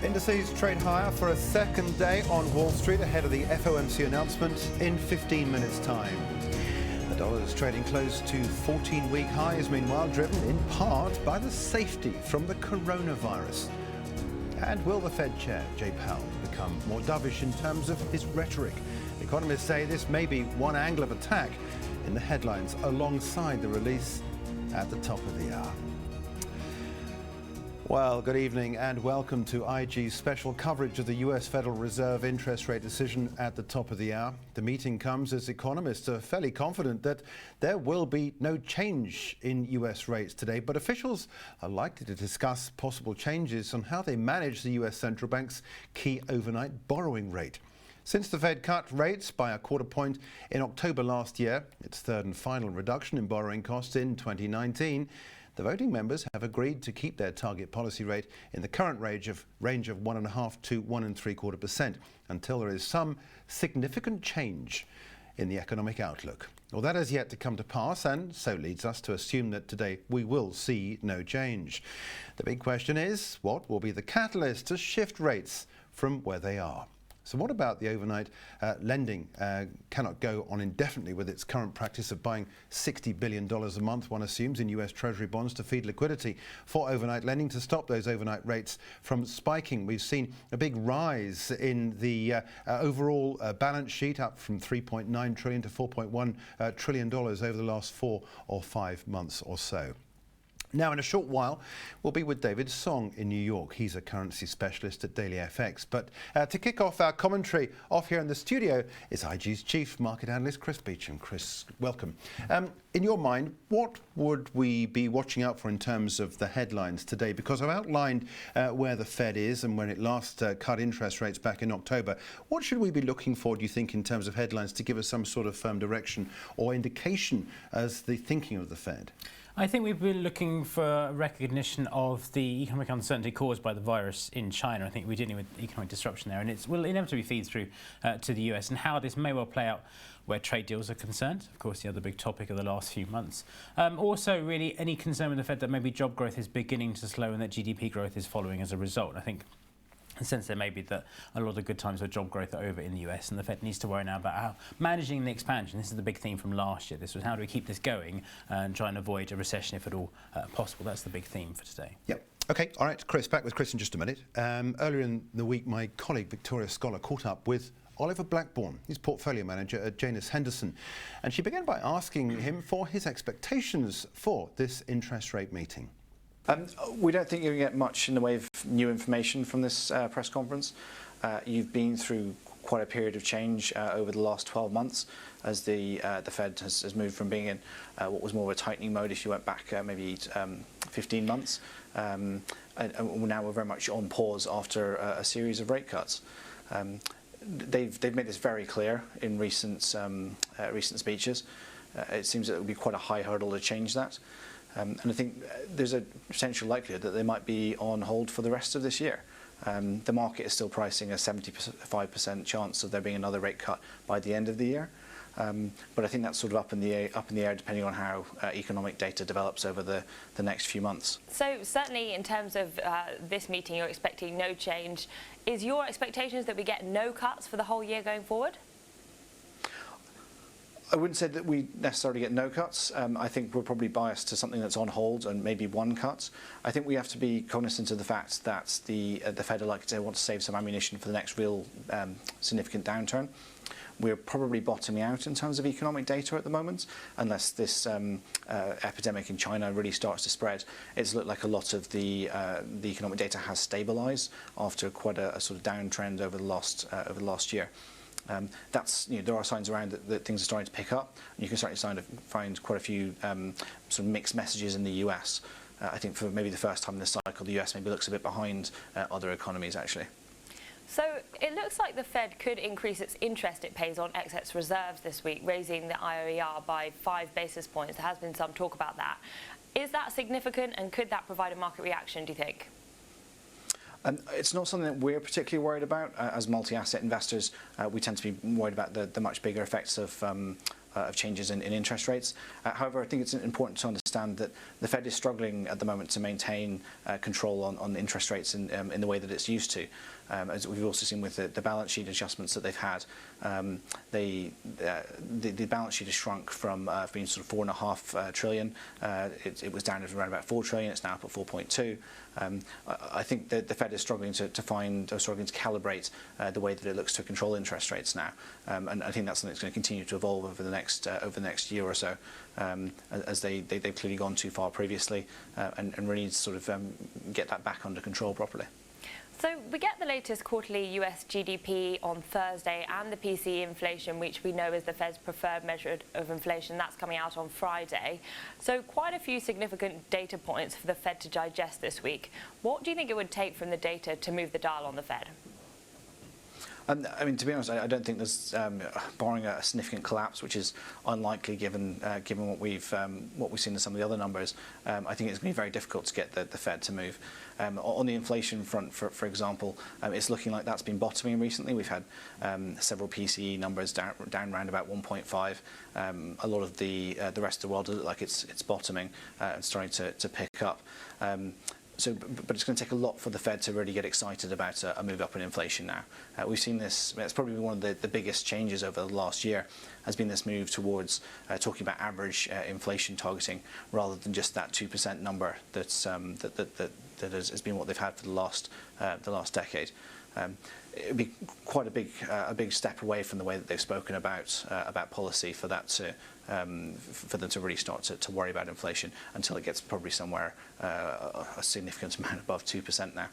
Indices trade higher for a second day on Wall Street ahead of the FOMC announcement in 15 minutes' time. The dollar is trading close to 14-week highs, meanwhile driven in part by the safety from the coronavirus. And will the Fed chair, Jay Powell, become more dovish in terms of his rhetoric? Economists say this may be one angle of attack in the headlines alongside the release at the top of the hour. Well, good evening and welcome to IG's special coverage of the US Federal Reserve interest rate decision at the top of the hour. The meeting comes as economists are fairly confident that there will be no change in US rates today, but officials are likely to discuss possible changes on how they manage the US central bank's key overnight borrowing rate. Since the Fed cut rates by a quarter point in October last year, its third and final reduction in borrowing costs in 2019, the voting members have agreed to keep their target policy rate in the current range of 1.5% to 1.75% until there is some significant change in the economic outlook. Well, that has yet to come to pass, and so leads us to assume that today we will see no change. The big question is, what will be the catalyst to shift rates from where they are? So what about the overnight lending cannot go on indefinitely with its current practice of buying $60 billion a month, one assumes, in US Treasury bonds to feed liquidity for overnight lending to stop those overnight rates from spiking. We've seen a big rise in the overall balance sheet, up from $3.9 trillion to $4.1 trillion over the last 4 or 5 months or so. Now, in a short while, we'll be with David Song in New York. He's a currency specialist at Daily FX. But to kick off our commentary off here in the studio is IG's chief market analyst, Chris Beecham. Chris, welcome. In your mind, what would we be watching out for in terms of the headlines today? Because I've outlined where the Fed is and when it last cut interest rates back in October. What should we be looking for, do you think, in terms of headlines to give us some sort of firm direction or indication as the thinking of the Fed? I think we've been looking for recognition of the economic uncertainty caused by the virus in China. I think we're dealing with economic disruption there, and it will inevitably feed through to the US, and how this may well play out where trade deals are concerned. Of course, the other big topic of the last few months. Also, really, any concern with the Fed that maybe job growth is beginning to slow and that GDP growth is following as a result. I think the sense there may be that a lot of the good times of job growth are over in the US, and the Fed needs to worry now about how managing the expansion. This is the big theme from last year. This was how do we keep this going and try and avoid a recession if at all possible. That's the big theme for today. Yep. Okay, all right, Chris, back with Chris in just a minute. Earlier in the week, my colleague Victoria Scholar caught up with Oliver Blackburn, his portfolio manager at Janus Henderson, and she began by asking him for his expectations for this interest rate meeting. We don't think you're going to get much in the way of new information from this press conference. You've been through quite a period of change over the last 12 months as the Fed has moved from being in what was more of a tightening mode if you went back maybe 15 months. And now we're very much on pause after a series of rate cuts. They've made this very clear in recent speeches. It seems that it would be quite a high hurdle to change that. And I think there's a potential likelihood that they might be on hold for the rest of this year. The market is still pricing a 75% chance of there being another rate cut by the end of the year. But I think that's sort of up in the air depending on how economic data develops over the next few months. So certainly in terms of this meeting, you're expecting no change. Is your expectations that we get no cuts for the whole year going forward? I wouldn't say that we necessarily get no cuts. I think we're probably biased to something that's on hold and maybe one cut. I think we have to be cognizant of the fact that the Fed are likely to want to save some ammunition for the next real significant downturn. We're probably bottoming out in terms of economic data at the moment, unless this epidemic in China really starts to spread. It's looked like a lot of the economic data has stabilised after quite a sort of downtrend over the last year. There are signs around that things are starting to pick up. And you can certainly find quite a few sort of mixed messages in the US. I think for maybe the first time in this cycle, the US maybe looks a bit behind other economies, actually. So it looks like the Fed could increase its interest it pays on excess reserves this week, raising the IOER by 5 basis points. There has been some talk about that. Is that significant, and could that provide a market reaction, do you think? It's not something that we're particularly worried about. As multi-asset investors, we tend to be worried about the much bigger effects of changes in interest rates. However, I think it's important to understand understand that the Fed is struggling at the moment to maintain control on interest rates in the way that it's used to. As we've also seen with the balance sheet adjustments that they've had, the balance sheet has shrunk from being sort of $4.5 trillion. It was down to around about $4 trillion. It's now up at 4.2. I think that the Fed is struggling to calibrate the way that it looks to control interest rates now, and I think that's something that's going to continue to evolve over the next year or so, as they've clearly gone too far previously, and really need to sort of get that back under control properly. So we get the latest quarterly US GDP on Thursday and the PCE inflation, which we know is the Fed's preferred measure of inflation. That's coming out on Friday. So quite a few significant data points for the Fed to digest this week. What do you think it would take from the data to move the dial on the Fed? I mean, to be honest, I don't think there's, barring a significant collapse, which is unlikely given what we've seen in some of the other numbers. I think it's going to be very difficult to get the Fed to move. On the inflation front, for example, it's looking like that's been bottoming recently. We've had several PCE numbers down around about 1.5. A lot of the rest of the world does look like it's bottoming and starting to pick up. But it's going to take a lot for the Fed to really get excited about a move up in inflation now. We've seen this, it's probably one of the biggest changes over the last year, has been this move towards talking about average inflation targeting rather than just that 2% number that has been what they've had for the last decade. It would be quite a big step away from the way that they've spoken about policy for that for them to really start to worry about inflation until it gets probably somewhere a significant amount above 2% now.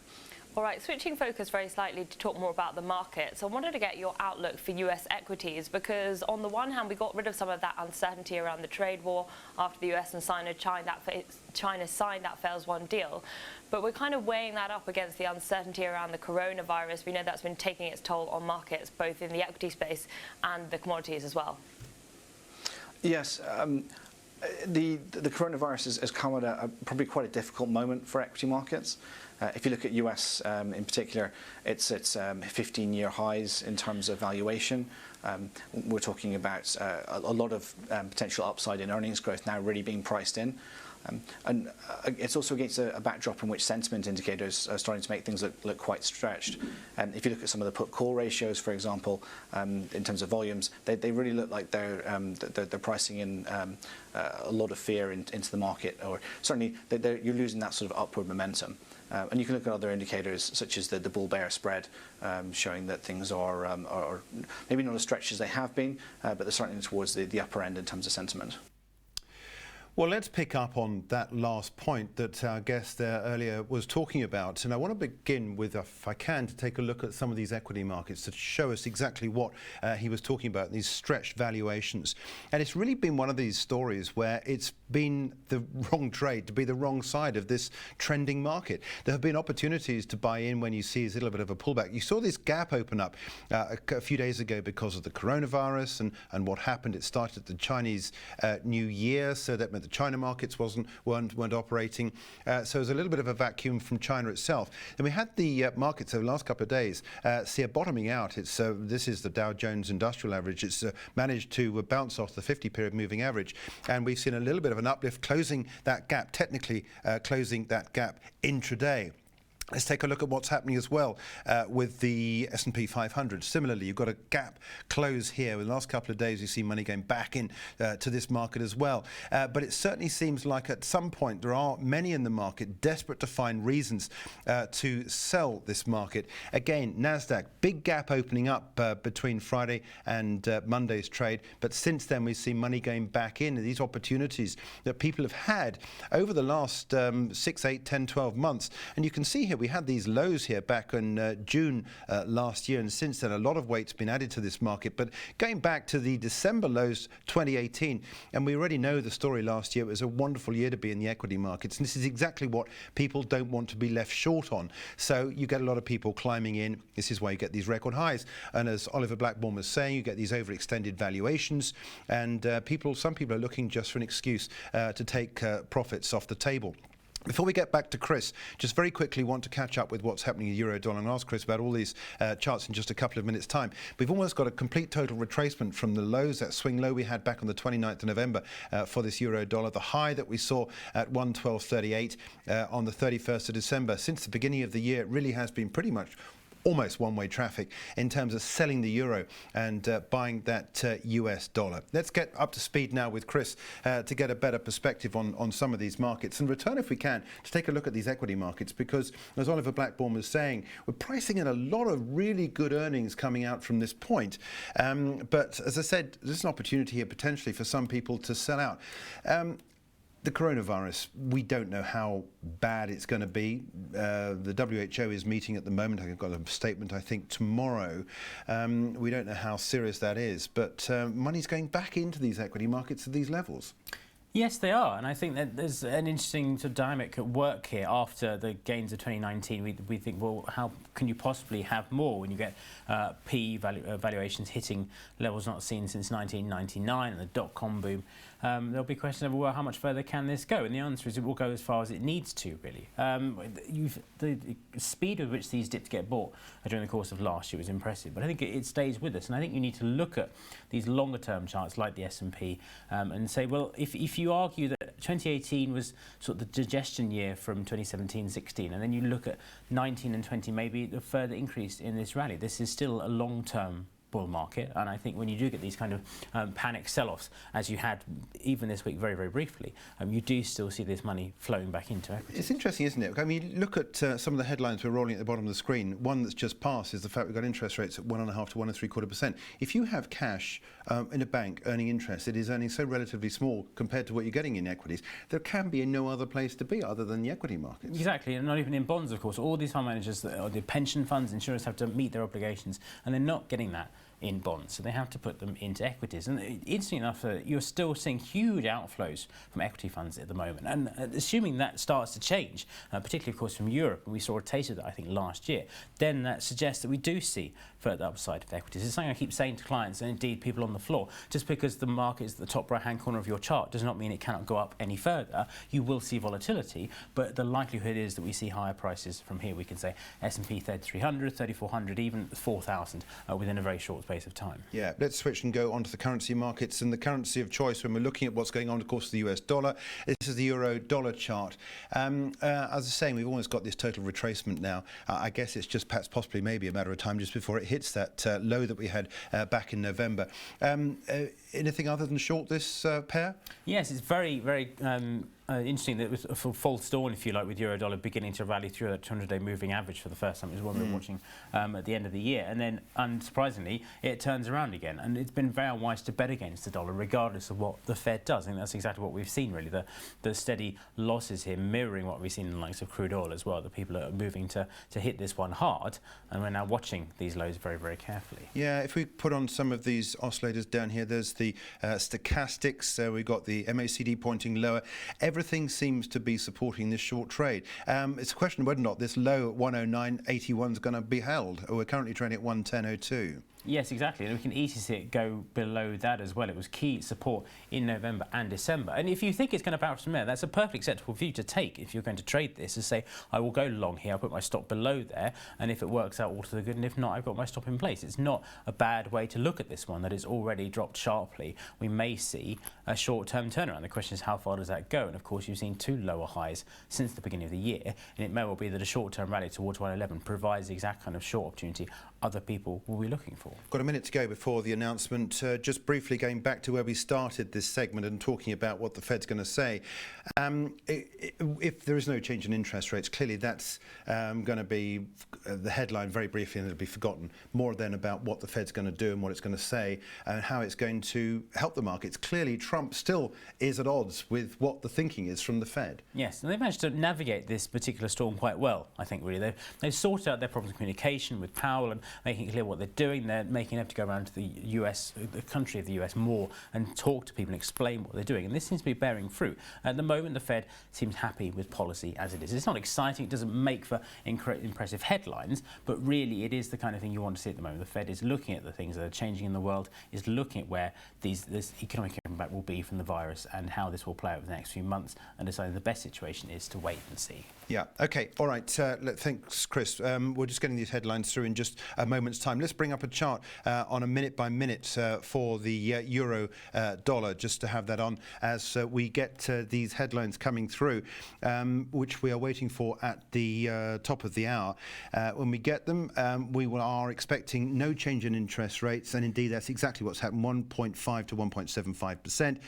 All right, switching focus very slightly to talk more about the markets. I wanted to get your outlook for US equities, because on the one hand, we got rid of some of that uncertainty around the trade war after the US and China signed that Phase 1 deal. But we're kind of weighing that up against the uncertainty around the coronavirus. We know that's been taking its toll on markets, both in the equity space and the commodities as well. Yes. The coronavirus has come at probably quite a difficult moment for equity markets. If you look at US in particular, it's at 15-year highs in terms of valuation. We're talking about a lot of potential upside in earnings growth now really being priced in. And it's also against a backdrop in which sentiment indicators are starting to make things look quite stretched. If you look at some of the put-call ratios, for example, in terms of volumes, they really look like they're pricing in a lot of fear into the market, or certainly you're losing that sort of upward momentum. And you can look at other indicators such as the bull-bear spread, showing that things are maybe not as stretched as they have been, but they're certainly towards the upper end in terms of sentiment. Well, let's pick up on that last point that our guest there earlier was talking about. And I want to begin with, if I can, to take a look at some of these equity markets to show us exactly what he was talking about, these stretched valuations. And it's really been one of these stories where it's been the wrong trade to be the wrong side of this trending market. There have been opportunities to buy in when you see a little bit of a pullback. You saw this gap open up a few days ago because of the coronavirus and what happened. It started the Chinese New Year, so that meant the China markets weren't operating. So there's a little bit of a vacuum from China itself. And we had the markets over the last couple of days see a bottoming out. It's this is the Dow Jones Industrial Average. It's managed to bounce off the 50-period moving average. And we've seen a little bit of an uplift, closing that gap, technically closing that gap intraday. Let's take a look at what's happening as well with the S&P 500. Similarly, you've got a gap close here. In the last couple of days, you see money going back in to this market as well. But it certainly seems like at some point there are many in the market desperate to find reasons to sell this market. Again, NASDAQ, big gap opening up between Friday and Monday's trade. But since then, we've seen money going back in. These opportunities that people have had over the last 6, 8, 10, 12 months. And you can see here, we had these lows here back in June last year, and since then a lot of weight's been added to this market. But going back to the December lows 2018, and we already know the story last year, it was a wonderful year to be in the equity markets, and this is exactly what people don't want to be left short on. So you get a lot of people climbing in. This is why you get these record highs, and as Oliver Blackburn was saying, you get these overextended valuations, and some people are looking just for an excuse to take profits off the table. Before we get back to Chris, just very quickly want to catch up with what's happening in euro-dollar and ask Chris about all these charts in just a couple of minutes' time. We've almost got a complete total retracement from the lows, that swing low we had back on the 29th of November for this euro-dollar, the high that we saw at 112.38 on the 31st of December. Since the beginning of the year, it really has been pretty much almost one-way traffic in terms of selling the euro and buying that US dollar. Let's get up to speed now with Chris to get a better perspective on some of these markets, and return, if we can, to take a look at these equity markets, because as Oliver Blackburn was saying, we're pricing in a lot of really good earnings coming out from this point. But as I said, there's an opportunity here potentially for some people to sell out. The coronavirus, we don't know how bad it's going to be. The WHO is meeting at the moment. I've got a statement, I think, tomorrow. We don't know how serious that is, but money's going back into these equity markets at these levels. Yes, they are, and I think that there's an interesting sort of dynamic at work here. After the gains of 2019, we think, well, how can you possibly have more when you get PE valuations hitting levels not seen since 1999 and the dot-com boom? There'll be questions of, well, how much further can this go? And the answer is it will go as far as it needs to, really. The speed with which these dips get bought during the course of last year was impressive, but I think it stays with us. And I think you need to look at these longer-term charts like the S&P and say, well, if you argue that 2018 was sort of the digestion year from 2017-16, and then you look at 19 and 20, maybe a further increase in this rally, this is still a long-term bull market, and I think when you do get these kind of panic sell-offs, as you had even this week very, very briefly, you do still see this money flowing back into equities. It's interesting, isn't it? I mean, look at some of the headlines we're rolling at the bottom of the screen. One that's just passed is the fact we've got interest rates at 1.5 to 1.75%. If you have cash in a bank earning interest, it is earning so relatively small compared to what you're getting in equities. There can be no other place to be other than the equity markets. Exactly, and not even in bonds, of course. All these fund managers, the pension funds, insurers have to meet their obligations, and they're not getting that in bonds, so they have to put them into equities. And interesting enough, you're still seeing huge outflows from equity funds at the moment, and assuming that starts to change, particularly of course from Europe, and we saw a taste of that I think last year, then that suggests that we do see further upside of equities. It's something I keep saying to clients and indeed people on the floor. Just because the market is at the top right hand corner of your chart does not mean it cannot go up any further. You will see volatility, but the likelihood is that we see higher prices from here. We can say S&P 3300, 3400, even 4000 within a very short space of time. Yeah, let's switch and go onto the currency markets, and the currency of choice when we're looking at what's going on, of course, the US dollar. This is the euro-dollar chart. As I was saying, we've almost got this total retracement now. I guess it's just perhaps possibly maybe a matter of time just before it hits that low that we had back in November. Anything other than short this pair? Yes, it's very, very interesting that it was a false dawn, if you like, with euro-dollar beginning to rally through that 200-day moving average for the first time. It was one we were watching at the end of the year, and then, unsurprisingly, it turns around again. And it's been very unwise to bet against the dollar, regardless of what the Fed does. I think that's exactly what we've seen, really. The steady losses here mirroring what we've seen in the likes of crude oil as well. The people are moving to hit this one hard, and we're now watching these lows very, very carefully. Yeah, if we put on some of these oscillators down here, there's the stochastics. We've got the MACD pointing lower. Everything seems to be supporting this short trade. It's a question of whether or not this low at 109.81 is going to be held. We're currently trading at 110.02. Yes, exactly, and we can easily see it go below that as well. It was key support in November and December. And if you think it's going to bounce from there, that's a perfectly acceptable view to take if you're going to trade this, is say, I will go long here, I'll put my stop below there, and if it works out, all to the good, and if not, I've got my stop in place. It's not a bad way to look at this one that has already dropped sharply. We may see a short-term turnaround. The question is, how far does that go? And of course, you've seen 2 lower highs since the beginning of the year, and it may well be that a short-term rally towards 111 provides the exact kind of short opportunity other people will be looking for. Got a minute to go before the announcement. Just briefly going back to where we started this segment and talking about what the Fed's going to say. If there is no change in interest rates, clearly that's going to be the headline very briefly, and it'll be forgotten. More then about what the Fed's going to do and what it's going to say and how it's going to help the markets. Clearly Trump still is at odds with what the thinking is from the Fed. Yes, and they've managed to navigate this particular storm quite well, I think, really. They've sorted out their problems of communication with Powell, making it clear what they're doing. They're making them to go around to the US, the country of the US more and talk to people and explain what they're doing. And this seems to be bearing fruit. At the moment, the Fed seems happy with policy as it is. It's not exciting. It doesn't make for impressive headlines, but really it is the kind of thing you want to see at the moment. The Fed is looking at the things that are changing in the world, is looking at where this economic impact will be from the virus and how this will play out over the next few months, and deciding the best situation is to wait and see. Yeah, OK, all right, thanks, Chris. We're just getting these headlines through in just a moment's time. Let's bring up a chart on a minute-by-minute for the euro dollar, just to have that on as we get these headlines coming through, which we are waiting for at the top of the hour. When we get them, we are expecting no change in interest rates, and indeed that's exactly what's happened, 1.5 to 1.75%.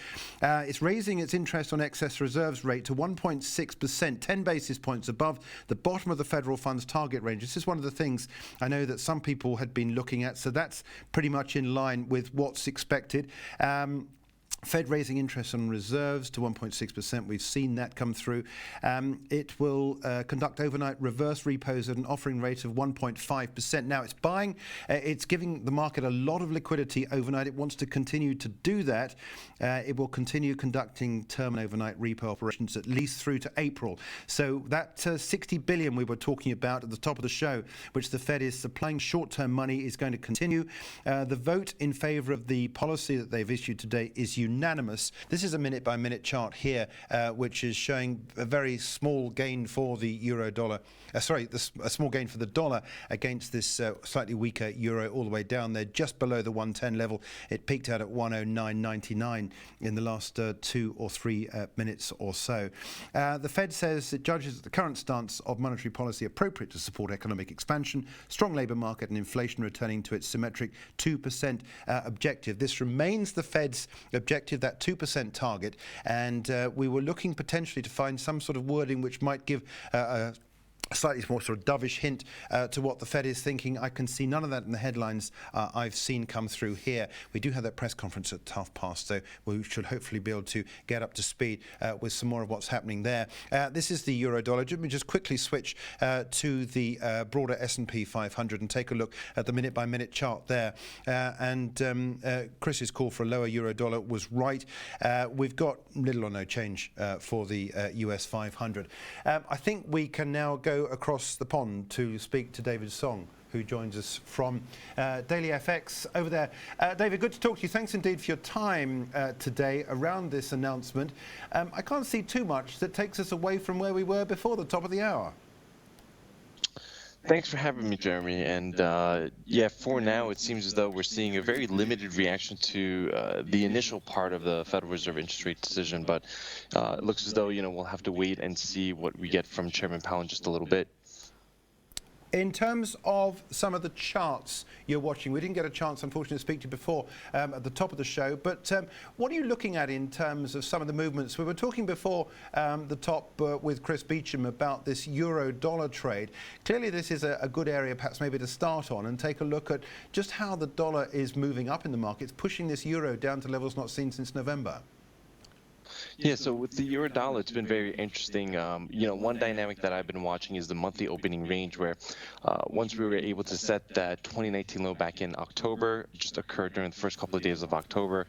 It's raising its interest on excess reserves rate to 1.6%, 10 basis points above the bottom of the federal funds target range. This is one of the things I know that some people had been looking at, so that's pretty much in line with what's expected. Fed raising interest on reserves to 1.6%. We've seen that come through. It will conduct overnight reverse repos at an offering rate of 1.5%. Now, it's buying. It's giving the market a lot of liquidity overnight. It wants to continue to do that. It will continue conducting term and overnight repo operations at least through to April. So that 60 billion we were talking about at the top of the show, which the Fed is supplying short-term money, is going to continue. The vote in favour of the policy that they've issued today is unanimous. This is a minute-by-minute chart here, which is showing a very small gain for the euro-dollar. A small gain for the dollar against this slightly weaker euro, all the way down there, just below the 110 level. It peaked out at 109.99 in the last 2 or 3 minutes or so. The Fed says it judges the current stance of monetary policy appropriate to support economic expansion, strong labour market, and inflation returning to its symmetric 2% objective. This remains the Fed's objective, that 2% target, and we were looking potentially to find some sort of wording which might give a slightly more sort of dovish hint to what the Fed is thinking. I can see none of that in the headlines I've seen come through here. We do have that press conference at 12:30, so we should hopefully be able to get up to speed with some more of what's happening there. This is the euro dollar. Let me just quickly switch to the broader S&P 500 and take a look at the minute-by-minute chart there. Chris's call for a lower euro dollar was right. We've got little or no change for the US 500. I think we can now go across the pond to speak to David Song, who joins us from Daily FX over there. David, good to talk to you. Thanks indeed for your time today around this announcement. I can't see too much that takes us away from where we were before the top of the hour. Thanks for having me, Jeremy. And yeah, for now, it seems as though we're seeing a very limited reaction to the initial part of the Federal Reserve interest rate decision. But it looks as though, we'll have to wait and see what we get from Chairman Powell in just a little bit. In terms of some of the charts you're watching, we didn't get a chance, unfortunately, to speak to you before at the top of the show, but what are you looking at in terms of some of the movements? We were talking before the top with Chris Beecham about this euro-dollar trade. Clearly, this is a good area perhaps maybe to start on and take a look at just how the dollar is moving up in the markets, pushing this euro down to levels not seen since November. Yeah, so with the euro dollar, it's been very interesting. One dynamic that I've been watching is the monthly opening range, where once we were able to set that 2019 low back in October, just occurred during the first couple of days of October.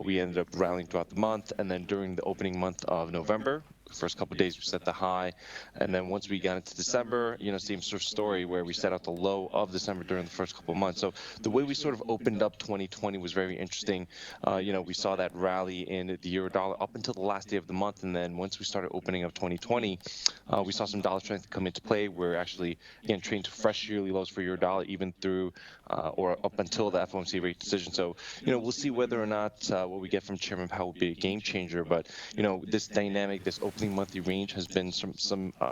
We ended up rallying throughout the month, and then during the opening month of November, first couple of days we set the high, and then once we got into December, same sort of story where we set out the low of December during the first couple of months. So the way we sort of opened up 2020 was very interesting. We saw that rally in the euro dollar up until the last day of the month, and then once we started opening up 2020, we saw some dollar strength come into play. We're actually again trading to fresh yearly lows for euro dollar, even through or up until the FOMC rate decision. So we'll see whether or not what we get from Chairman Powell will be a game changer. But this dynamic, this opening monthly range has been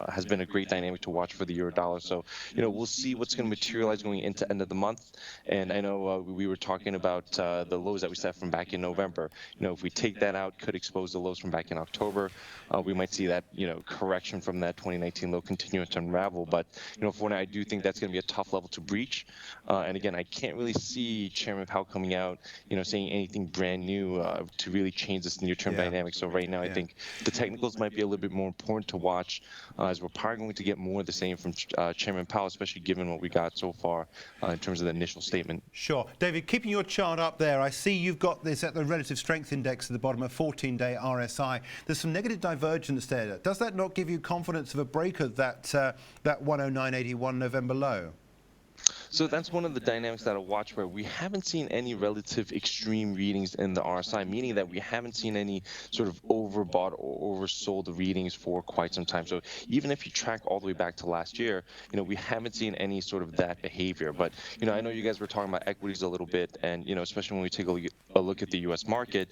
has been a great dynamic to watch for the euro dollar. So we'll see what's going to materialize going into end of the month. And I know we were talking about the lows that we set from back in November. If we take that out, could expose the lows from back in October. We might see that correction from that 2019 low continue to unravel. But for now, I do think that's going to be a tough level to breach. And again, I can't really see Chairman Powell coming out saying anything brand new to really change this near-term dynamic. So right now, I think the technicals might might be a little bit more important to watch, as we're probably going to get more of the same from Chairman Powell, especially given what we got so far in terms of the initial statement. Sure. David, keeping your chart up there, I see you've got this at the relative strength index at the bottom, a 14-day RSI. There's some negative divergence there. Does that not give you confidence of a break of that 109.81 November low? So that's one of the dynamics that I'll watch, where we haven't seen any relative extreme readings in the RSI, meaning that we haven't seen any sort of overbought or oversold readings for quite some time. So even if you track all the way back to last year, we haven't seen any sort of that behavior. But, I know you guys were talking about equities a little bit, and, especially when we take a look at the U.S. market,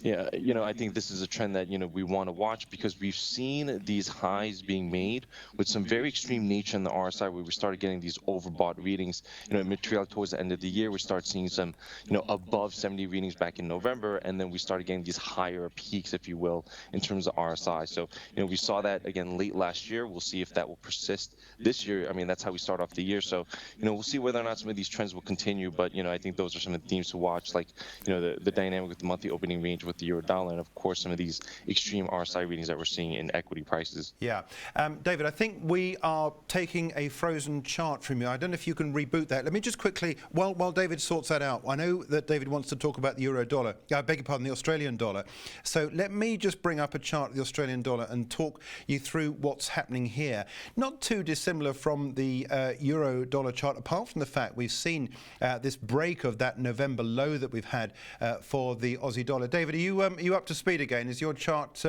I think this is a trend that, we want to watch, because we've seen these highs being made with some very extreme nature in the RSI, where we started getting these overbought readings. Material towards the end of the year, we start seeing some, above 70 readings back in November, and then we started getting these higher peaks, if you will, in terms of RSI. So, we saw that again late last year. We'll see if that will persist this year. I mean, that's how we start off the year. So, we'll see whether or not some of these trends will continue. But, I think those are some of the themes to watch, like, the dynamic with the monthly opening range with the euro dollar, and of course, some of these extreme RSI readings that we're seeing in equity prices. Yeah. David, I think we are taking a frozen chart from you. I don't know if you can reboot that. Let me just quickly, while David sorts that out, I know that David wants to talk about the euro dollar, I beg your pardon, the Australian dollar. So let me just bring up a chart of the Australian dollar and talk you through what's happening here. Not too dissimilar from the euro dollar chart, apart from the fact we've seen this break of that November low that we've had for the Aussie dollar. David, are you up to speed again? Is your chart...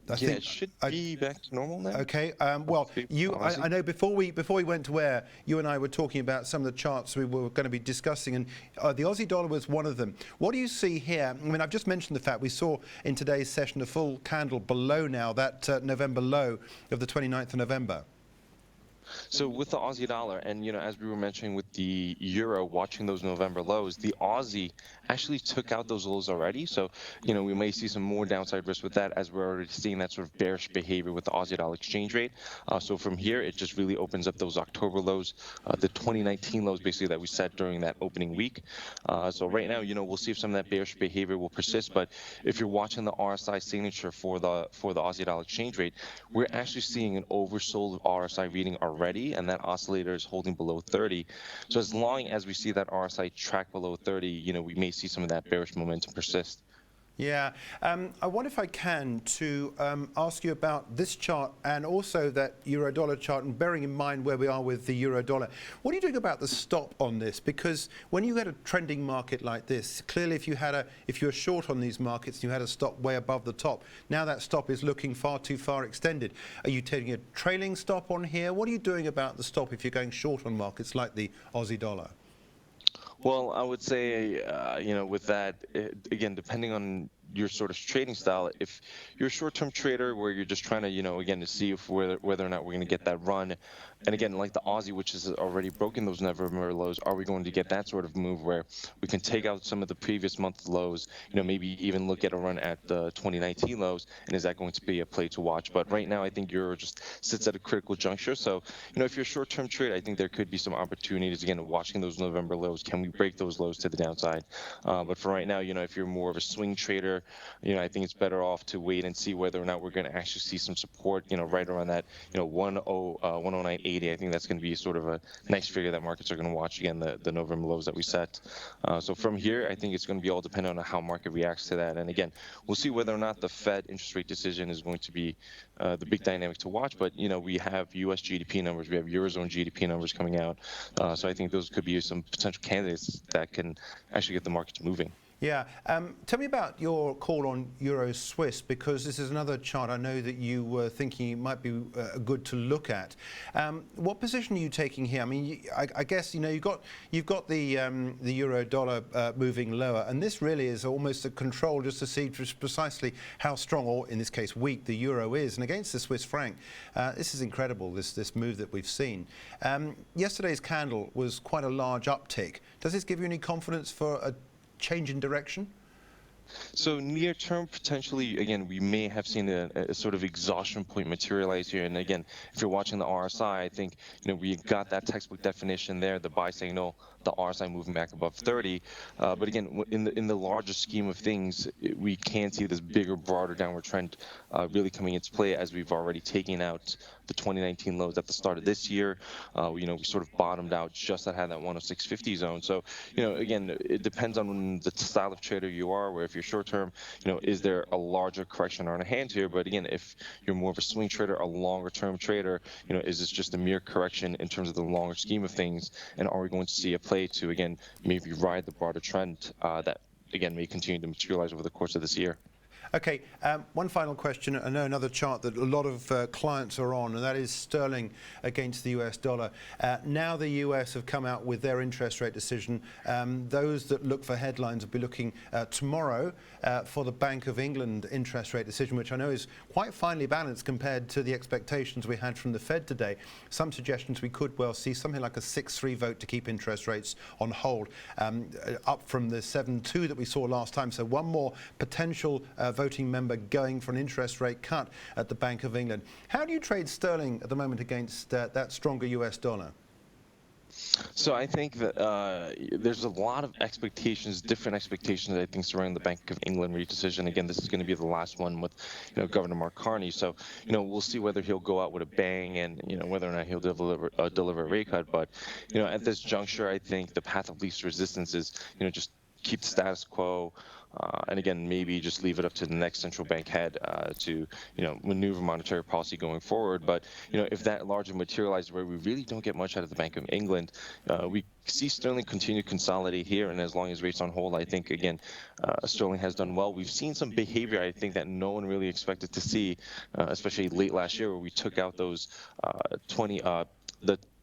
I think it should be back to normal now. Okay. Well, I know before we went to air, you and I were talking about some of the charts we were going to be discussing, and the Aussie dollar was one of them. What do you see here? I mean, I've just mentioned the fact we saw in today's session a full candle below now that November low of the 29th of November. So with the Aussie dollar, and as we were mentioning with the euro, watching those November lows, the Aussie actually took out those lows already. So we may see some more downside risk with that, as we're already seeing that sort of bearish behavior with the Aussie dollar exchange rate. So from here, it just really opens up those October lows, the 2019 lows basically that we set during that opening week. So right now, we'll see if some of that bearish behavior will persist. But if you're watching the RSI signature for the Aussie dollar exchange rate, we're actually seeing an oversold RSI reading already, and that oscillator is holding below 30. So as long as we see that RSI track below 30, we may see some of that bearish momentum persist. Yeah, I wonder if I can to ask you about this chart and also that euro dollar chart, and bearing in mind where we are with the euro dollar. What are you doing about the stop on this? Because when you had a trending market like this, clearly if you were short on these markets, you had a stop way above the top. Now that stop is looking far too far extended. Are you taking a trailing stop on here? What are you doing about the stop if you're going short on markets like the Aussie dollar? Well, I would say, with that, again, depending on your sort of trading style, if you're a short-term trader where you're just trying to, again, to see if whether or not we're going to get that run, and again, like the Aussie, which has already broken those November lows, are we going to get that sort of move where we can take out some of the previous month lows, maybe even look at a run at the 2019 lows, and is that going to be a play to watch? But right now, I think euro just sits at a critical juncture. So, if you're a short-term trader, I think there could be some opportunities, again, watching those November lows. Can we break those lows to the downside? But for right now, if you're more of a swing trader, I think it's better off to wait and see whether or not we're going to actually see some support, right around that, 109.80. I think that's going to be sort of a nice figure that markets are going to watch, again, the November lows that we set. So from here, I think it's going to be all dependent on how market reacts to that. And again, we'll see whether or not the Fed interest rate decision is going to be the big dynamic to watch. But, we have U.S. GDP numbers, we have Eurozone GDP numbers coming out. So I think those could be some potential candidates that can actually get the markets moving. Yeah. Tell me about your call on Euro Swiss, because this is another chart I know that you were thinking it might be good to look at. What position are you taking here? I mean, I guess you've got the euro dollar moving lower, and this really is almost a control just to see just precisely how strong, or in this case weak, the euro is. And against the Swiss franc, this is incredible. This move that we've seen. Yesterday's candle was quite a large uptick. Does this give you any confidence for a change in direction? So near term, potentially, again, we may have seen a sort of exhaustion point materialize here. And again, if you're watching the RSI, I think, we got that textbook definition there, the buy signal the RSI moving back above 30. But again, in the larger scheme of things, we can see this bigger, broader downward trend really coming into play as we've already taken out the 2019 lows at the start of this year. We sort of bottomed out just at that 106.50 zone. So, again, it depends on the style of trader you are, where if you're short term, is there a larger correction on a hand here? But again, if you're more of a swing trader, a longer term trader, is this just a mere correction in terms of the longer scheme of things? And are we going to see a play to, again, maybe ride the broader trend that, again, may continue to materialize over the course of this year? Okay, one final question. I know another chart that a lot of clients are on, and that is sterling against the US dollar. Now the US have come out with their interest rate decision. Those that look for headlines will be looking tomorrow for the Bank of England interest rate decision, which I know is quite finely balanced compared to the expectations we had from the Fed today. Some suggestions we could well see something like a 6-3 vote to keep interest rates on hold, up from the 7-2 that we saw last time. So one more potential voting member going for an interest rate cut at the Bank of England. How do you trade sterling at the moment against that stronger US dollar? So I think that there's a lot of expectations, different expectations, I think, surrounding the Bank of England rate decision. Again, this is going to be the last one with, Governor Mark Carney. So, we'll see whether he'll go out with a bang and, whether or not he'll deliver a rate cut. But, at this juncture, I think the path of least resistance is, just keep the status quo. And again, maybe just leave it up to the next central bank head to, maneuver monetary policy going forward. But, if that largely materializes where we really don't get much out of the Bank of England, we see sterling continue to consolidate here. And as long as rates on hold, I think, again, sterling has done well. We've seen some behavior, I think, that no one really expected to see, especially late last year where we took out those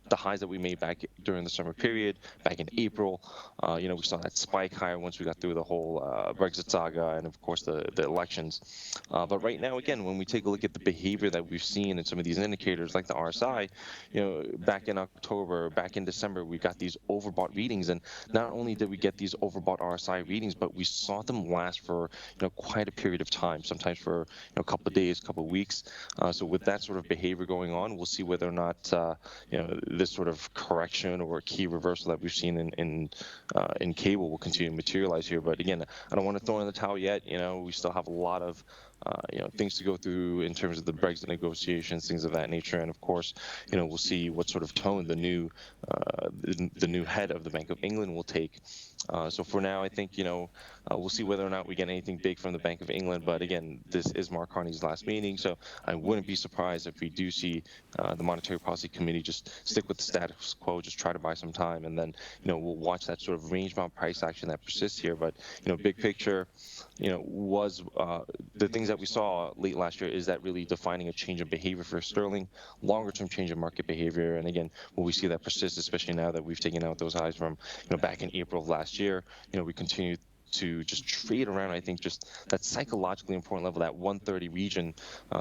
the highs that we made back during the summer period, back in April. We saw that spike higher once we got through the whole Brexit saga and, of course, the elections. But right now, again, when we take a look at the behavior that we've seen in some of these indicators, like the RSI, back in October, back in December, we got these overbought readings. And not only did we get these overbought RSI readings, but we saw them last for, quite a period of time, sometimes for, a couple of days, couple of weeks. So with that sort of behavior going on, we'll see whether or not, this sort of correction or key reversal that we've seen in cable will continue to materialize here. But again, I don't want to throw in the towel yet. We still have a lot of things to go through in terms of the Brexit negotiations, things of that nature. And of course, we'll see what sort of tone the new head of the Bank of England will take. So for now, I think, we'll see whether or not we get anything big from the Bank of England. But again, this is Mark Carney's last meeting, so I wouldn't be surprised if we do see the Monetary Policy Committee just stick with the status quo, just try to buy some time, and then, we'll watch that sort of range-bound price action that persists here. But, big picture, was the things that we saw late last year, is that really defining a change of behavior for sterling, longer-term change of market behavior. And again, will we see that persist, especially now that we've taken out those highs from, back in April of last year? We continue to just trade around, I think, just that psychologically important level, that 130 region.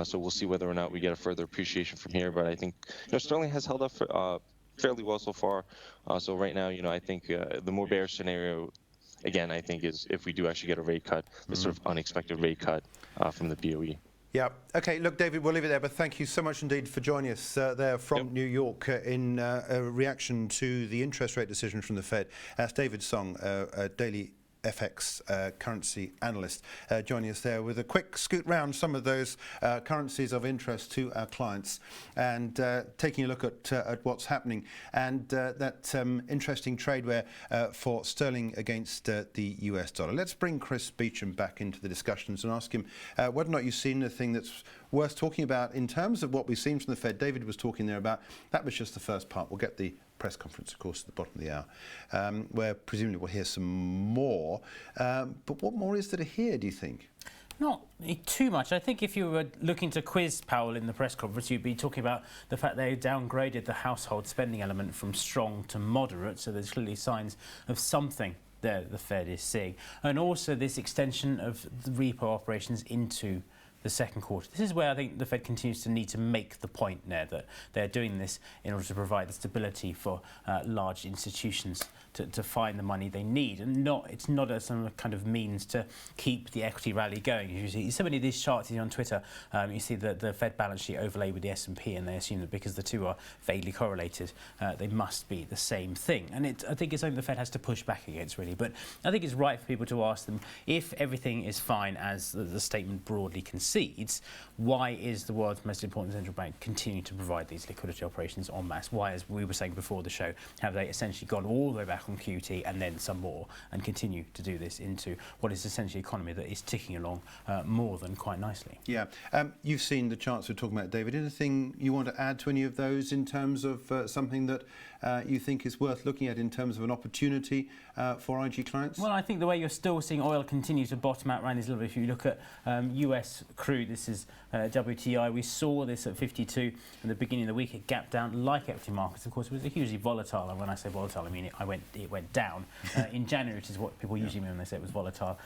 So we'll see whether or not we get a further appreciation from here. But I think, sterling has held up fairly well so far. So right now, I think the more bearish scenario, again, I think, is if we do actually get a rate cut, this sort of unexpected rate cut from the BOE. Yeah. Okay. Look, David, we'll leave it there. But thank you so much indeed for joining us there from New York in a reaction to the interest rate decision from the Fed. That's David Song, a daily FX currency analyst, joining us there with a quick scoot round some of those currencies of interest to our clients, and taking a look at what's happening, and that interesting trade where for sterling against the US dollar. Let's bring Chris Beecham back into the discussions and ask him whether or not you've seen anything that's worth talking about in terms of what we've seen from the Fed. David was talking there about that was just the first part. We'll get the press conference, of course, at the bottom of the hour, where presumably we'll hear some more. But what more is there to hear, do you think? Not too much. I think if you were looking to quiz Powell in the press conference, you'd be talking about the fact they downgraded the household spending element from strong to moderate, so there's clearly signs of something there the Fed is seeing. And also this extension of the repo operations into the second quarter. This is where I think the Fed continues to need to make the point there that they're doing this in order to provide the stability for large institutions to find the money they need, and it's not as some kind of means to keep the equity rally going. You see so many of these charts on Twitter, you see the Fed balance sheet overlaid with the S&P, and they assume that because the two are vaguely correlated, they must be the same thing. And I think it's something the Fed has to push back against, really. But I think it's right for people to ask them, if everything is fine as the statement broadly concedes, why is the world's most important central bank continuing to provide these liquidity operations en masse? Why, as we were saying before the show, have they essentially gone all the way back on QT and then some more, and continue to do this into what is essentially an economy that is ticking along more than quite nicely? Yeah. You've seen the charts we're talking about, David. Anything you want to add to any of those in terms of something that you think is worth looking at in terms of an opportunity for IG clients? Well, I think the way you're still seeing oil continue to bottom out around this level, if you look at US crude, this is WTI, we saw this at 52 at the beginning of the week. It gapped down like equity markets. Of course, it was a hugely volatile, and when I say volatile, I mean it went down in January, which is what people usually mean when they say it was volatile.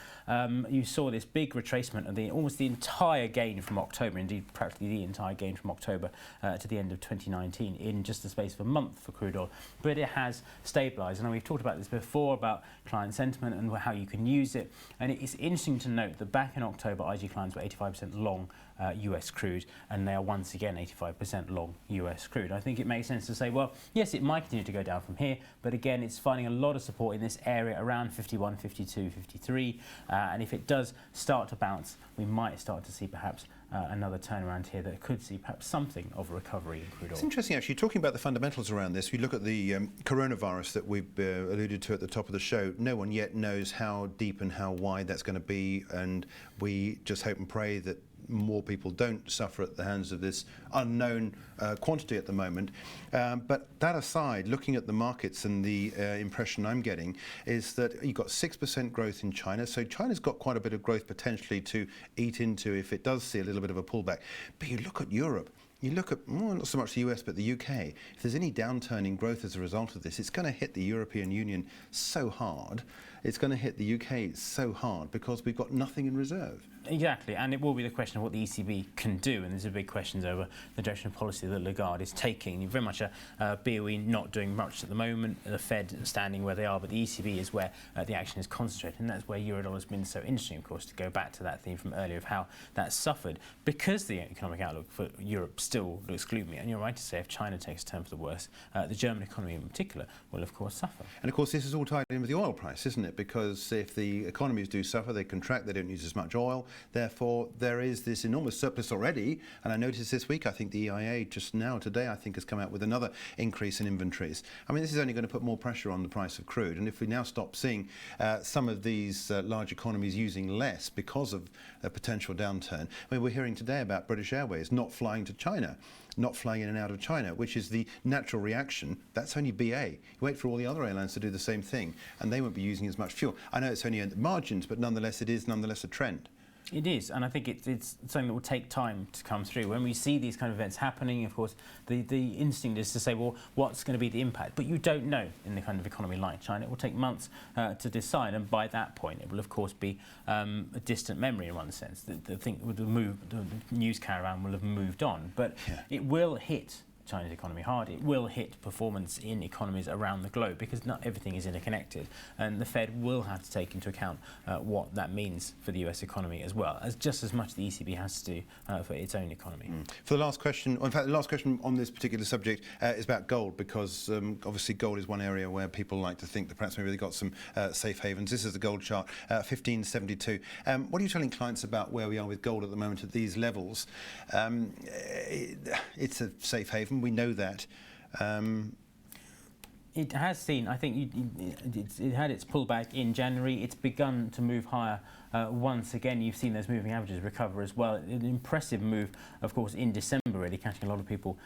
You saw this big retracement of almost the entire gain from October, indeed practically the entire gain from October to the end of 2019 in just the space of a month for crude oil. But it has stabilised, and we've talked about this before about client sentiment and how you can use it. And it's interesting to note that back in October, IG clients were 85% long US crude, and they are once again 85% long US crude. I think it makes sense to say, well, yes, it might continue to go down from here, but again, it's finding a lot of support in this area around 51, 52, 53, and if it does start to bounce, we might start to see perhaps another turnaround here that could see perhaps something of a recovery in crude oil. It's interesting, actually, talking about the fundamentals around this. We look at the coronavirus that we've alluded to at the top of the show. No one yet knows how deep and how wide that's going to be, and we just hope and pray that more people don't suffer at the hands of this unknown quantity at the moment. But that aside, looking at the markets, and the impression I'm getting is that you've got 6% growth in China. So China's got quite a bit of growth potentially to eat into if it does see a little bit of a pullback. But you look at Europe, you look at, well, not so much the US, but the UK. If there's any downturn in growth as a result of this, it's going to hit the European Union so hard. It's going to hit the UK so hard because we've got nothing in reserve. Exactly, and it will be the question of what the ECB can do, and there's a big questions over the direction of policy that Lagarde is taking. You're very much a BOE not doing much at the moment, the Fed standing where they are, but the ECB is where the action is concentrated, and that's where Eurodollar has been so interesting, of course, to go back to that theme from earlier of how that suffered, because the economic outlook for Europe still looks gloomy, and you're right to say if China takes a turn for the worse, the German economy in particular will, of course, suffer. And, of course, this is all tied in with the oil price, isn't it? Because if the economies do suffer, they contract, they don't use as much oil. Therefore, there is this enormous surplus already. And I noticed this week, I think the EIA just now, today, I think has come out with another increase in inventories. I mean, this is only going to put more pressure on the price of crude. And if we now stop seeing some of these large economies using less because of a potential downturn, I mean, we're hearing today about British Airways not flying to China, not flying in and out of China, which is the natural reaction. That's only BA. You wait for all the other airlines to do the same thing, and they won't be using as much fuel. I know it's only at the margins, but nonetheless, it is nonetheless a trend. It is, and I think it's something that will take time to come through. When we see these kind of events happening, of course, the instinct is to say, well, what's going to be the impact? But you don't know in the kind of economy like China. It will take months to decide, and by that point, it will, of course, be a distant memory in one sense. The news caravan will have moved on, but it will hit China's economy hard. It will hit performance in economies around the globe because not everything is interconnected, and the Fed will have to take into account what that means for the US economy as well, as just as much the ECB has to do for its own economy. For the last question, in fact, the last question on this particular subject is about gold, because obviously gold is one area where people like to think that perhaps maybe they've got some safe havens. This is the gold chart, 1572. What are you telling clients about where we are with gold at the moment at these levels? It's a safe haven. We know that. It has seen, I think, it had its pullback in January. It's begun to move higher once again. You've seen those moving averages recover as well. An impressive move, of course, in December, really catching a lot of people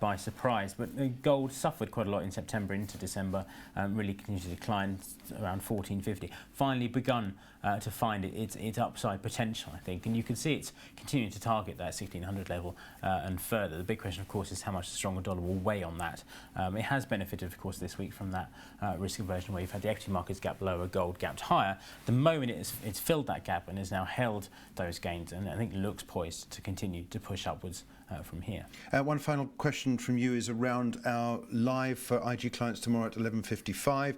by surprise. But gold suffered quite a lot in September into December, really continued to decline around 1450. Finally begun to find its upside potential, I think. And you can see it's continuing to target that 1600 level and further. The big question, of course, is how much the stronger dollar will weigh on that. It has benefited, of course, this week from that risk aversion where you've had the equity markets gap lower, gold gapped higher. The moment it's filled that that gap and has now held those gains, and I think looks poised to continue to push upwards from here. One final question from you is around our live for IG clients tomorrow at 11:55.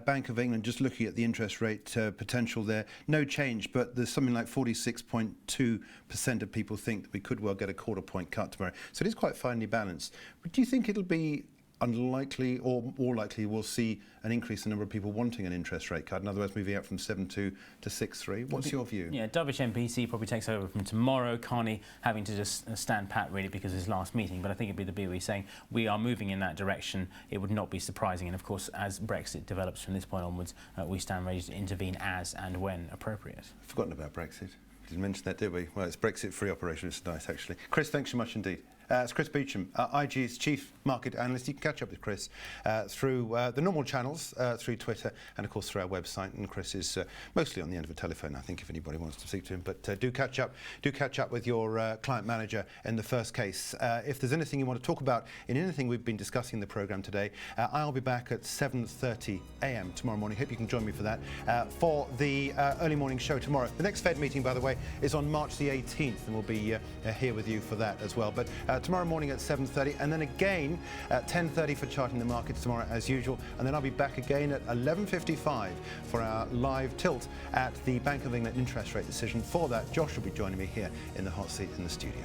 Bank of England, just looking at the interest rate potential there, no change, but there's something like 46.2% of people think that we could well get a quarter point cut tomorrow. So it is quite finely balanced. But do you think it'll be unlikely or more likely we'll see an increase in the number of people wanting an interest rate cut? In other words, moving up from 7.2 to 6.3. What's your view? Yeah, WHMPC probably takes over from tomorrow. Carney having to just stand pat really because of his last meeting. But I think it'd be the BOE saying we are moving in that direction. It would not be surprising. And of course, as Brexit develops from this point onwards, we stand ready to intervene as and when appropriate. I've forgotten about Brexit. We didn't mention that, did we? Well, it's Brexit-free operation. It's nice, actually. Chris, thanks so much indeed. It's Chris Beecham, IG's Chief Market Analyst. You can catch up with Chris through the normal channels, through Twitter, and of course through our website. And Chris is mostly on the end of a telephone, I think, if anybody wants to speak to him. But do catch up with your client manager in the first case. If there's anything you want to talk about in anything we've been discussing in the programme today, I'll be back at 7:30 a.m. tomorrow morning. Hope you can join me for that, for the early morning show tomorrow. The next Fed meeting, by the way, is on March the 18th, and we'll be here with you for that as well. But tomorrow morning at 7:30, and then again at 10:30 for Charting the Markets tomorrow as usual, and then I'll be back again at 11:55 for our live tilt at the Bank of England interest rate decision. For that, Josh will be joining me here in the hot seat in the studio.